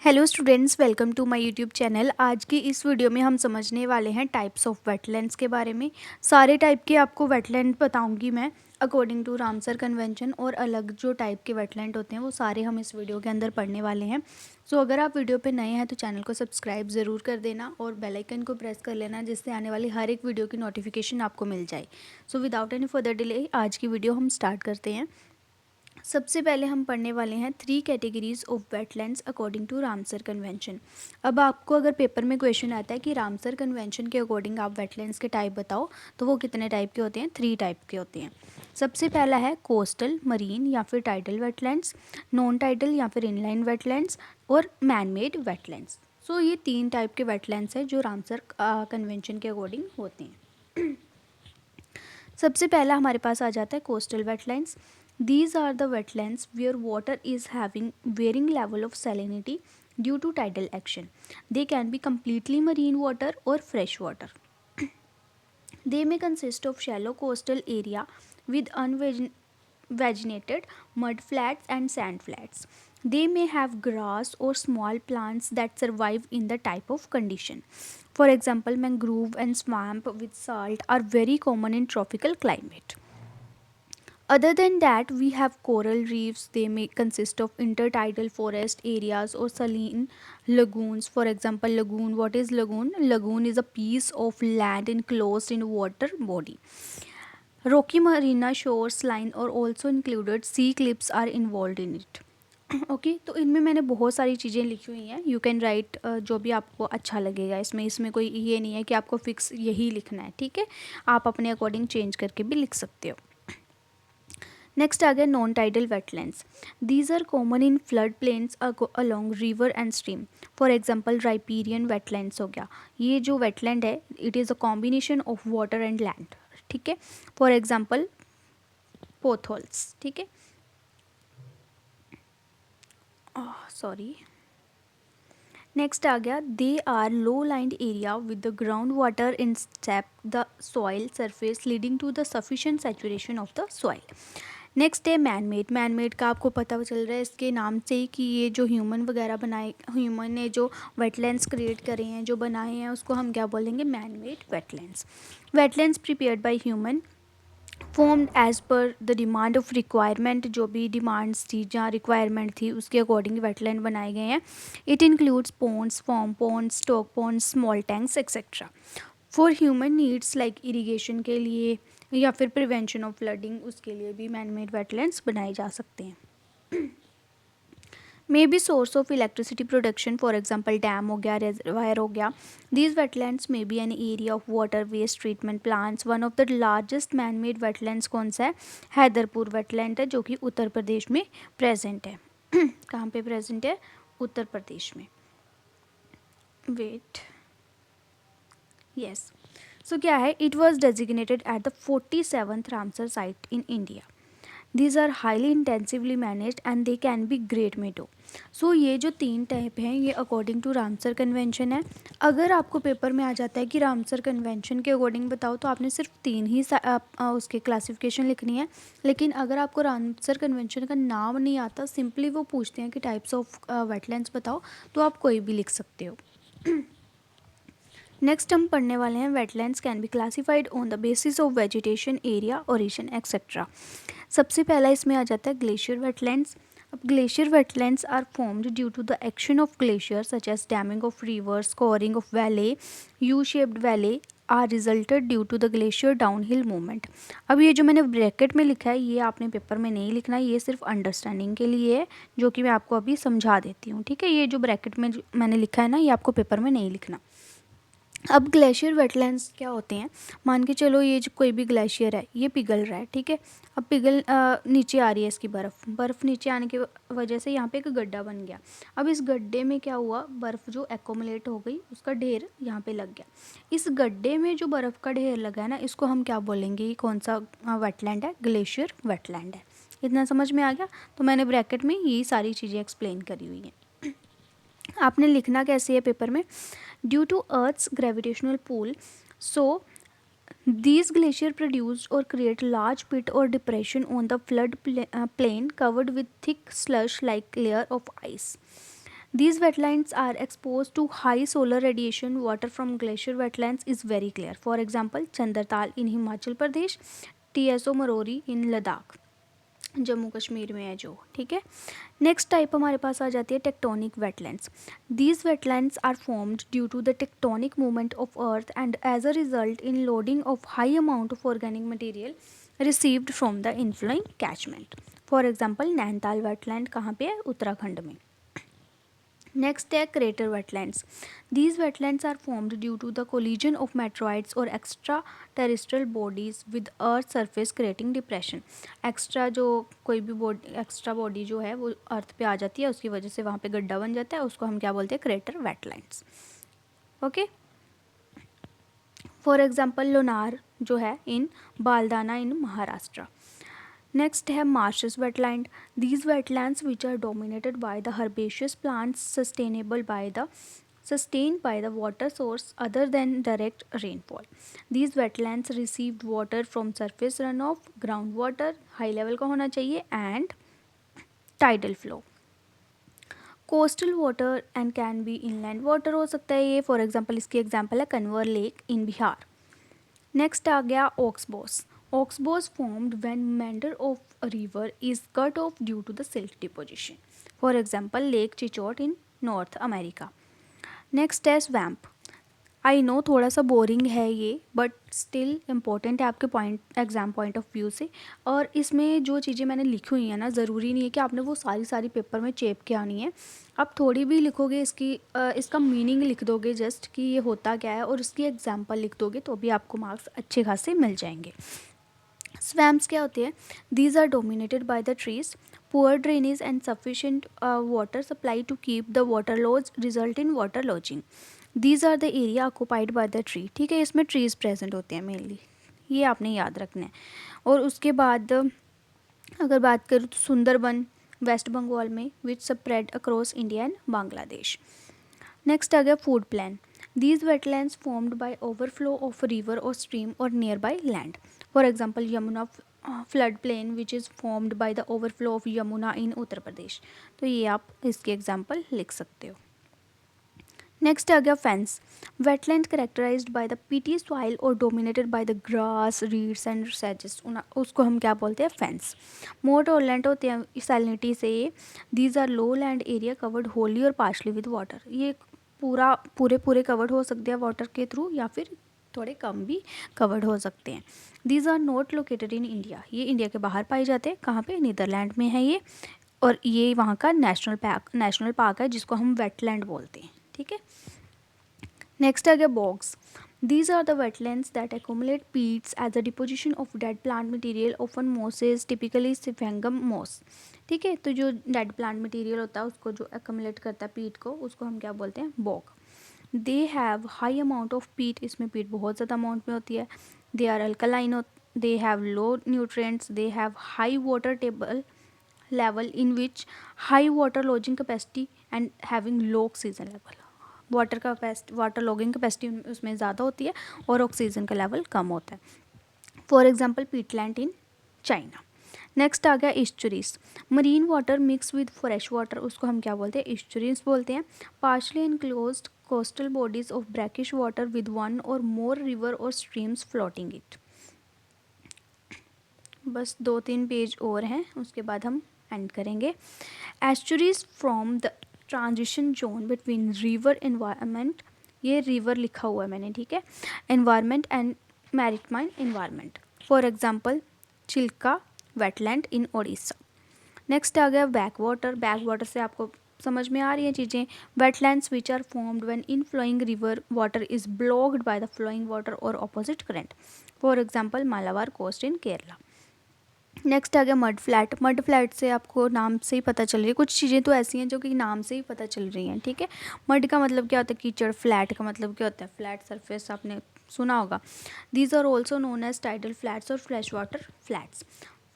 Hello students, welcome to my YouTube channel. आज की इस वीडियो में हम समझने वाले हैं टाइप्स ऑफ वेटलैंड्स के बारे में। सारे टाइप के आपको वेटलैंड बताऊंगी मैं अकॉर्डिंग टू रामसर कन्वेंशन, और अलग जो टाइप के वेटलैंड होते हैं वो सारे हम इस वीडियो के अंदर पढ़ने वाले हैं। सो अगर आप वीडियो पे नए हैं तो चैनल को सब्सक्राइब ज़रूर कर देना और बेल आइकन को प्रेस कर लेना, जिससे आने वाली हर एक वीडियो की नोटिफिकेशन आपको मिल जाए। So without any further delay आज की वीडियो हम स्टार्ट करते हैं। सबसे पहले हम पढ़ने वाले हैं 3 categories of wetlands according to Ramsar convention. अब आपको अगर पेपर में क्वेश्चन आता है कि रामसर कन्वेंशन के अकॉर्डिंग आप वेटलैंड्स के टाइप बताओ, तो वो कितने टाइप के होते हैं? 3 टाइप के होते हैं। सबसे पहला है कोस्टल, मरीन या फिर टाइडल वेटलैंड्स, नॉन टाइडल या फिर इनलाइन वेटलैंड्स, और मैन मेड वेटलैंड्स। सो ये 3 टाइप के वेटलैंड्स हैं जो रामसर कन्वेंशन के अकॉर्डिंग होते हैं। सबसे पहला हमारे पास आ जाता है coastal wetlands. These are the wetlands where water is having varying level of salinity due to tidal action. They can be completely marine water or fresh water. They may consist of shallow coastal area with unvegetated mud flats and sand flats. They may have grass or small plants that survive in the type of condition. For example, mangrove and swamp with salt are very common in tropical climate. Other than that, we have coral reefs. They may consist of intertidal forest areas or saline lagoons. For example, lagoon. What is lagoon? Lagoon is a piece of land enclosed in water body. Rocky marina shores line are also included. Sea cliffs are involved in it. Okay तो इनमें मैंने बहुत सारी चीज़ें लिखी हुई हैं। You can write जो भी आपको अच्छा लगेगा। इसमें कोई ये नहीं है कि आपको फिक्स यही लिखना है, ठीक है। आप अपने अकॉर्डिंग चेंज करके भी लिख सकते हो। नेक्स्ट आ गया non tidal wetlands. These are common in flood plains along river and stream. For example riparian wetlands हो गया। ये जो वेटलैंड है it is a combination of water and land, ठीक है। फॉर एग्जाम्पल पोथोल्स, ठीक है। सॉरी। नेक्स्ट आ गया they are low land area with the ground water in step the soil surface leading to the sufficient saturation of the soil. Next है man made. Man made का आपको पता चल रहा है इसके नाम से ही कि ये जो ह्यूमन वगैरह बनाए, ह्यूमन ने जो वेटलैंड्स क्रिएट करे हैं, जो बनाए हैं, उसको हम क्या बोलेंगे? Man made wetlands. Wetlands prepared by human formed as per the demand of requirement. जो भी डिमांड्स थी, जहाँ रिक्वायरमेंट थी उसके अकॉर्डिंग वेटलैंड बनाए गए हैं। It includes ponds, farm ponds, stock ponds, small tanks etcetera for human needs like irrigation के लिए या फिर प्रिवेंशन ऑफ फ्लडिंग, उसके लिए भी मैन मेड वेटलैंड्स बनाए जा सकते हैं। May be source of electricity production, for example dam हो गया, रिजर्वायर हो गया। These wetlands may be an area of water waste treatment plants. One of the largest man made wetlands कौन सा है? हैदरपुर वेटलैंड है, जो कि उत्तर प्रदेश में प्रेजेंट है। कहाँ पे प्रेजेंट है? उत्तर प्रदेश में। Wait, yes. सो क्या है? It was designated at the 47th Ramsar site in India. These are highly intensively managed and they can be great meadow. So ये जो 3 टाइप हैं ये अकॉर्डिंग टू रामसर कन्वेंशन है। अगर आपको पेपर में आ जाता है कि रामसर कन्वेंशन के अकॉर्डिंग बताओ, तो आपने सिर्फ 3 ही उसके क्लासिफिकेशन लिखनी है। लेकिन अगर आपको रामसर कन्वेंशन का नाम नहीं आता, सिंपली वो पूछते हैं कि टाइप्स ऑफ वेटलैंड्स बताओ, तो आप कोई भी लिख सकते हो। नेक्स्ट हम पढ़ने वाले हैं wetlands can be classified on the basis of vegetation, area, origin etcetera. सबसे पहला इसमें आ जाता है ग्लेशियर वेटलैंड्स। अब glacier wetlands are formed due to the action of glacier such as damming of rivers, scoring of valley, U shaped valley are resulted due to the glacier downhill movement. अब ये जो मैंने bracket में लिखा है ये आपने पेपर में नहीं लिखना है, ये सिर्फ अंडरस्टैंडिंग के लिए है, जो कि मैं आपको अभी समझा देती हूँ, ठीक है। ये जो ब्रैकेट में मैंने लिखा है ना, ये आपको पेपर में नहीं लिखना। अब ग्लेशियर वेटलैंड्स क्या होते हैं? मान के चलो ये जो कोई भी ग्लेशियर है ये पिघल रहा है, ठीक है। अब नीचे आ रही है इसकी बर्फ़ नीचे आने की वजह से यहाँ पे एक गड्ढा बन गया। अब इस गड्ढे में क्या हुआ? बर्फ़ जो एक्यूमुलेट हो गई, उसका ढेर यहाँ पे लग गया। इस गड्ढे में जो बर्फ़ का ढेर लगा है ना, इसको हम क्या बोलेंगे? ये कौन सा वेटलैंड है? ग्लेशियर वेटलैंड है। इतना समझ में आ गया? तो मैंने ब्रैकेट में यही सारी चीज़ें एक्सप्लेन करी हुई हैं। आपने लिखना कैसे है पेपर में? Due to earth's gravitational pull, so these glacier produced or create large pit or depression on the flood plain covered with thick slush like layer of ice. These wetlands are exposed to high solar radiation. Water from glacier wetlands is very clear. For example, Chandratal in Himachal Pradesh, TSO Morori in Ladakh, Jammu Kashmir में है जो, ठीक है। Next type हमारे पास आ जाती है tectonic wetlands. These wetlands are formed due to the tectonic movement of earth and as a result in loading of high amount of organic material received from the inflowing catchment. For example Nainital wetland कहाँ पे है? उत्तराखंड में। Next है crater wetlands. These wetlands are formed due to the collision of meteoroids और extra terrestrial bodies with earth surface creating depression. Extra जो कोई भी body, extra body जो है वो अर्थ पे आ जाती है, उसकी वजह से वहाँ पे गड्ढा बन जाता है, उसको हम क्या बोलते हैं? Crater wetlands. Okay. For example Lonar जो है in Buldhana in Maharashtra. Next है marshes wetland. These wetlands which are dominated by the herbaceous plants sustained by the water source other than direct rainfall. These wetlands received water from surface runoff, groundwater, high level का होना चाहिए, and tidal flow. Coastal water and can be inland water हो सकता है ये। For example इसकी example है Kanwar lake in Bihar. Next आ गया oxbows. Oxbows formed when meander of a river is cut off due to the silt deposition. For example, Lake Chichot in North America. Next है swamp. I know थोड़ा सा boring है ये, but still important है आपके exam point of view से। और इसमें जो चीज़ें मैंने लिखी हुई हैं ना, ज़रूरी नहीं है कि आपने वो सारी पेपर में चेप के आनी है। आप थोड़ी भी लिखोगे इसका मीनिंग लिख दोगे जस्ट कि ये होता क्या है, और उसकी एग्जाम्पल लिख दोगे तो भी आपको मार्क्स अच्छे खासे मिल जाएंगे। स्वैम्प्स क्या होती है? These are dominated by the trees, poor drainage and sufficient water supply to keep the water logs result in water logging. These are the area occupied by the tree. ठीक है, इसमें trees present होते हैं mainly, ये आपने याद रखना है। और उसके बाद अगर बात करूँ तो सुंदरबन वेस्ट बंगाल में, which spread across India and Bangladesh. Next आ गया food plan. These wetlands formed by overflow of a river or stream or nearby land. For example, Yamuna floodplain which is formed by the overflow of Yamuna in Uttar Pradesh. तो ये आप इसके example लिख सकते हो। Next आ गया fens. Wetland characterized by the peaty soil और dominated by the grass, reeds and सेजेस, उसको हम क्या बोलते हैं? फेंस। मोर टॉलरेंट होते हैं सैलिनिटी से ये। These are low land area covered wholly और पार्शली विद वाटर। ये पूरे कवर्ड हो सकते हैं वाटर के थ्रू, या फिर थोड़े कम भी कवर्ड हो सकते हैं। These are not located in India. ये इंडिया के बाहर पाए जाते हैं। कहाँ पे? नीदरलैंड में है ये, और ये वहाँ का नेशनल पार्क है जिसको हम वेटलैंड बोलते हैं। ठीक है। नेक्स्ट आ गया बॉग्स। These are the wetlands that accumulate peats as a deposition of dead plant material, often mosses, typically Siphangum moss. ठीक है, तो जो डेड प्लांट मटेरियल होता है उसको जो एक्यूमुलेट करता है पीट को, उसको हम क्या बोलते हैं? Bog. They have high amount of peat. इसमें पीट बहुत ज़्यादा अमाउंट में होती है। They are alkaline, they have low nutrients, they have high water table level in which high water logging capacity and having low oxygen level. Water logging capacity उसमें ज़्यादा होती है और ऑक्सीजन का लेवल कम होता है। For example peatland in China. Next आ गया estuaries. Marine water mix with fresh water, उसको हम क्या बोलते हैं? इस्चुरीज बोलते हैं। Partially enclosed coastal bodies of brackish water with one और मोर रिवर और स्ट्रीम्स फ्लोटिंग इट। बस 2-3 पेज और हैं, उसके बाद हम एंड करेंगे। Estuaries from the transition zone between river environment, ये रिवर लिखा हुआ है मैंने, ठीक है, environment and maritime environment. For example Chilka wetland in Odisha. Next आ गया बैक वाटर। बैक वाटर से आपको समझ में आ रही हैं चीज़ें? Wetlands which are formed when in flowing river water is blocked by the flowing water और opposite current. For example Malabar coast in Kerala. Next आ गया मड फ्लैट। मड फ्लैट से आपको नाम से ही पता चल रही है, कुछ चीज़ें तो ऐसी हैं जो कि नाम से ही पता चल रही हैं। ठीक है, मड का मतलब क्या होता है? कीचड़। फ्लैट का मतलब क्या होता है? फ्लैट सरफेस, आपने सुना होगा। These are also known as tidal flats और fresh water flats.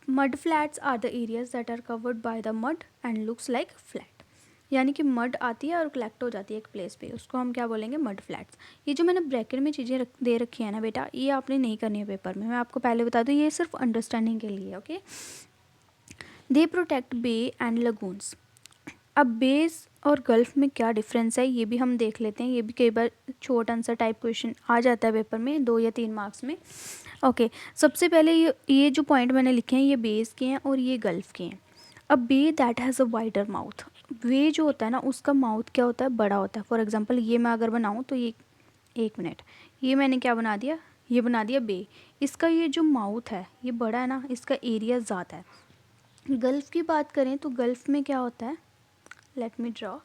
Mud flats are the areas that are covered by the mud and looks like flat. यानी कि मड आती है और कलेक्ट हो जाती है एक प्लेस पे, उसको हम क्या बोलेंगे? Mud flats. ये जो मैंने ब्रैकेट में चीज़ें दे रखी है ना बेटा, ये आपने नहीं करनी है पेपर में, मैं आपको पहले बता दूँ, ये सिर्फ अंडरस्टैंडिंग के लिए। Okay. They protect bay and lagoons. अब बेस और गल्फ़ में क्या डिफरेंस है ये भी हम देख लेते हैं। ये भी कई बार शॉर्ट आंसर टाइप क्वेश्चन आ जाता है पेपर में 2 या 3 मार्क्स में। ओके, सबसे पहले ये जो पॉइंट मैंने लिखे हैं ये बेस के हैं और ये गल्फ़ के हैं। अब bay that has a wider mouth, bay जो होता है ना उसका माउथ क्या होता है, बड़ा होता है। फॉर एग्जांपल ये मैं अगर बनाऊँ तो ये, एक मिनट, ये मैंने क्या बना दिया, ये बना दिया बे। इसका ये जो माउथ है ये बड़ा है ना, इसका एरिया ज़्यादा है। गल्फ़ की बात करें तो गल्फ़ में क्या होता है, लेट मी ड्रॉ।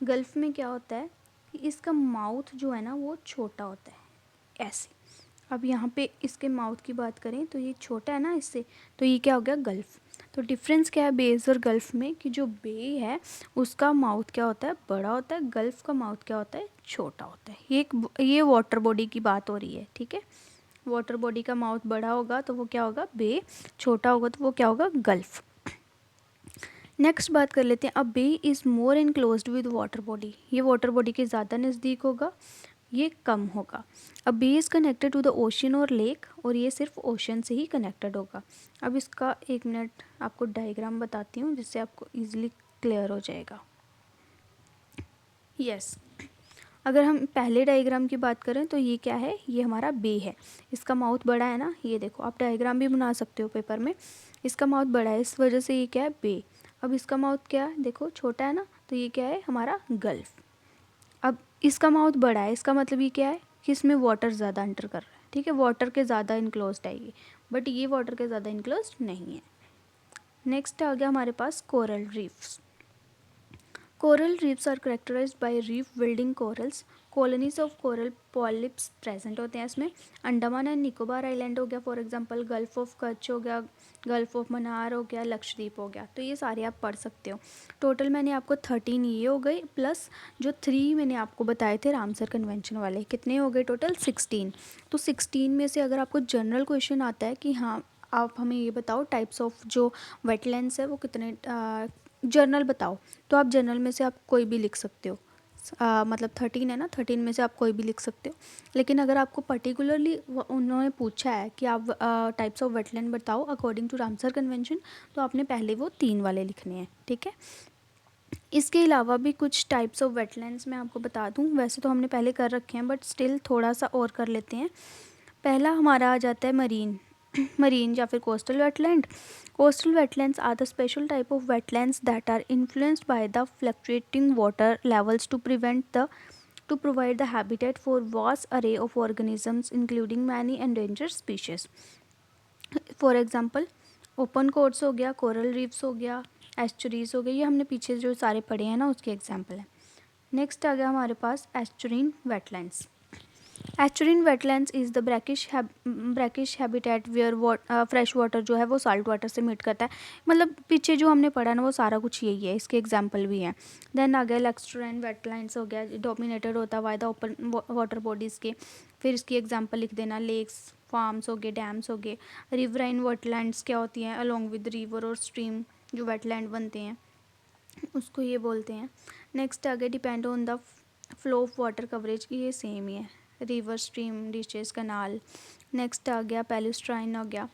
गल्फ़ में क्या होता है कि इसका माउथ जो है ना वो छोटा होता है ऐसे। अब यहाँ पे इसके माउथ की बात करें तो ये छोटा है ना इससे, तो ये क्या हो गया, गल्फ़। तो डिफरेंस क्या है बेस और गल्फ़ में, कि जो बे है उसका माउथ क्या होता है, बड़ा होता है। गल्फ़ का माउथ क्या होता है, छोटा होता है। ये वाटर बॉडी की बात हो रही है, ठीक है। वाटर बॉडी का माउथ बड़ा होगा तो वो क्या होगा, बे। छोटा होगा तो वो क्या होगा, गल्फ़। नेक्स्ट बात कर लेते हैं। अब bay is more enclosed with water body, ये वाटर बॉडी के ज़्यादा नज़दीक होगा, ये कम होगा। अब bay is connected to the ocean और लेक, और ये सिर्फ ओशन से ही कनेक्टेड होगा। अब इसका एक मिनट आपको डायग्राम बताती हूँ जिससे आपको ईजिली क्लियर हो जाएगा। यस, अगर हम पहले डायग्राम की बात करें तो ये क्या है, ये हमारा बे है। इसका माउथ बड़ा है ना, ये देखो, आप डायग्राम भी बना सकते हो पेपर में। इसका माउथ बड़ा है इस वजह से ये क्या है, बे। अब इसका माउथ क्या है, देखो छोटा है ना, तो ये क्या है हमारा, गल्फ़। अब इसका माउथ बड़ा है, इसका मतलब ये क्या है कि इसमें वाटर ज़्यादा एंटर कर रहा है, ठीक है, वाटर के ज़्यादा इनक्लोज्ड है ये, बट ये वाटर के ज़्यादा इनक्लोज्ड नहीं है। नेक्स्ट आ गया हमारे पास coral reefs. Coral reefs are characterized by reef building corals, colonies of coral polyps present होते हैं इसमें। अंडमान एंड निकोबार आइलैंड हो गया, for example gulf of Kutch हो गया, गल्फ ऑफ मन्नार हो गया, लक्षद्वीप हो गया। तो ये सारे आप पढ़ सकते हो। टोटल मैंने आपको 13 ये हो गए, प्लस जो 3 मैंने आपको बताए थे रामसर कन्वेंशन वाले, कितने हो गए टोटल, 16। तो 16 में से अगर आपको जनरल क्वेश्चन आता है कि हाँ आप हमें ये बताओ टाइप्स ऑफ जो वेटलैंड्स है वो कितने, जर्नल बताओ, तो आप जर्नल में से आप कोई भी लिख सकते हो। मतलब 13 है ना, 13 में से आप कोई भी लिख सकते हो। लेकिन अगर आपको पर्टिकुलरली उन्होंने पूछा है कि आप टाइप्स ऑफ वेटलैंड बताओ अकॉर्डिंग टू रामसर कन्वेंशन, तो आपने पहले वो 3 वाले लिखने हैं, ठीक है। इसके अलावा भी कुछ टाइप्स ऑफ वेटलैंड्स मैं आपको बता दूं, वैसे तो हमने पहले कर रखे हैं बट स्टिल थोड़ा सा और कर लेते हैं। पहला हमारा आ जाता है मरीन मरीन या फिर coastal wetland. Coastal wetlands are the special type of wetlands that are influenced by the fluctuating water levels to provide the habitat for vast array of organisms including many endangered species. For example open courts हो गया, coral reefs हो गया, estuaries हो गया, ये हमने पीछे जो सारे पढ़े हैं ना उसके एग्जांपल है। नेक्स्ट आ गया हमारे पास estuarine wetlands. Estuarine wetlands is the brackish habitat where fresh water जो है वो साल्ट वाटर से मीट करता है। मतलब पीछे जो हमने पढ़ा ना वो सारा कुछ यही है, इसके एग्जांपल भी हैं। देन आ गया लैक्स्ट्रोन वेटलैंड्स हो गया, डोमिनेटेड होता है by the open water bodies के। फिर इसकी एग्जांपल लिख देना, लेक्स, फार्म्स हो गए, डैम्स हो गए। रिवराइन वेटलैंड्स क्या होती हैं, अलोंग विद रिवर और स्ट्रीम जो वेटलैंड बनते हैं उसको ये बोलते हैं। नेक्स्ट आ गया depend on the flow of water coverage, की ये सेम ही है, रिवर, स्ट्रीम, डिचेस, कनाल। नेक्स्ट आ गया पेलुस्ट्राइन हो गया,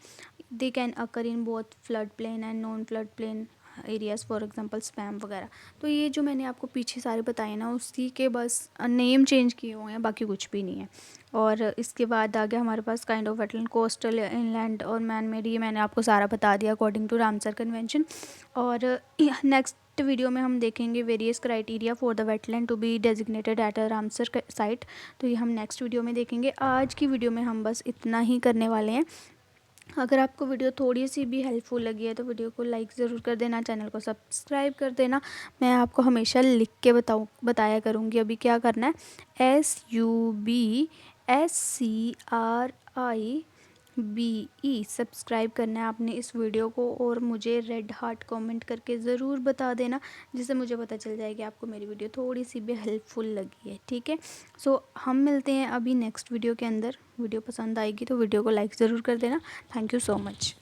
they can occur in both flood plain and non flood plain areas, for example spam वगैरह। तो ये जो मैंने आपको पीछे सारे बताए ना उसी के बस नेम चेंज किए हुए हैं, बाकी कुछ भी नहीं है। और इसके बाद आ गया हमारे पास kind of wetland, coastal, inland और मैन मेड, ये मैंने आपको सारा बता दिया अकॉर्डिंग टू रामसर कन्वेंशन। और नेक्स्ट वीडियो में हम देखेंगे various criteria for the wetland to be designated at a Ramsar site, तो ये हम नेक्स्ट वीडियो में देखेंगे। आज की वीडियो में हम बस इतना ही करने वाले हैं। अगर आपको वीडियो थोड़ी सी भी हेल्पफुल लगी है तो वीडियो को लाइक ज़रूर कर देना, चैनल को सब्सक्राइब कर देना। मैं आपको हमेशा लिख के बताया करूँगी अभी क्या करना है। SUBSCRIBE सब्सक्राइब करना है आपने इस वीडियो को, और मुझे रेड हार्ट कमेंट करके ज़रूर बता देना, जिससे मुझे पता चल जाए कि आपको मेरी वीडियो थोड़ी सी भी हेल्पफुल लगी है, ठीक है। सो हम मिलते हैं अभी नेक्स्ट वीडियो के अंदर। वीडियो पसंद आएगी तो वीडियो को लाइक ज़रूर कर देना। Thank you so much.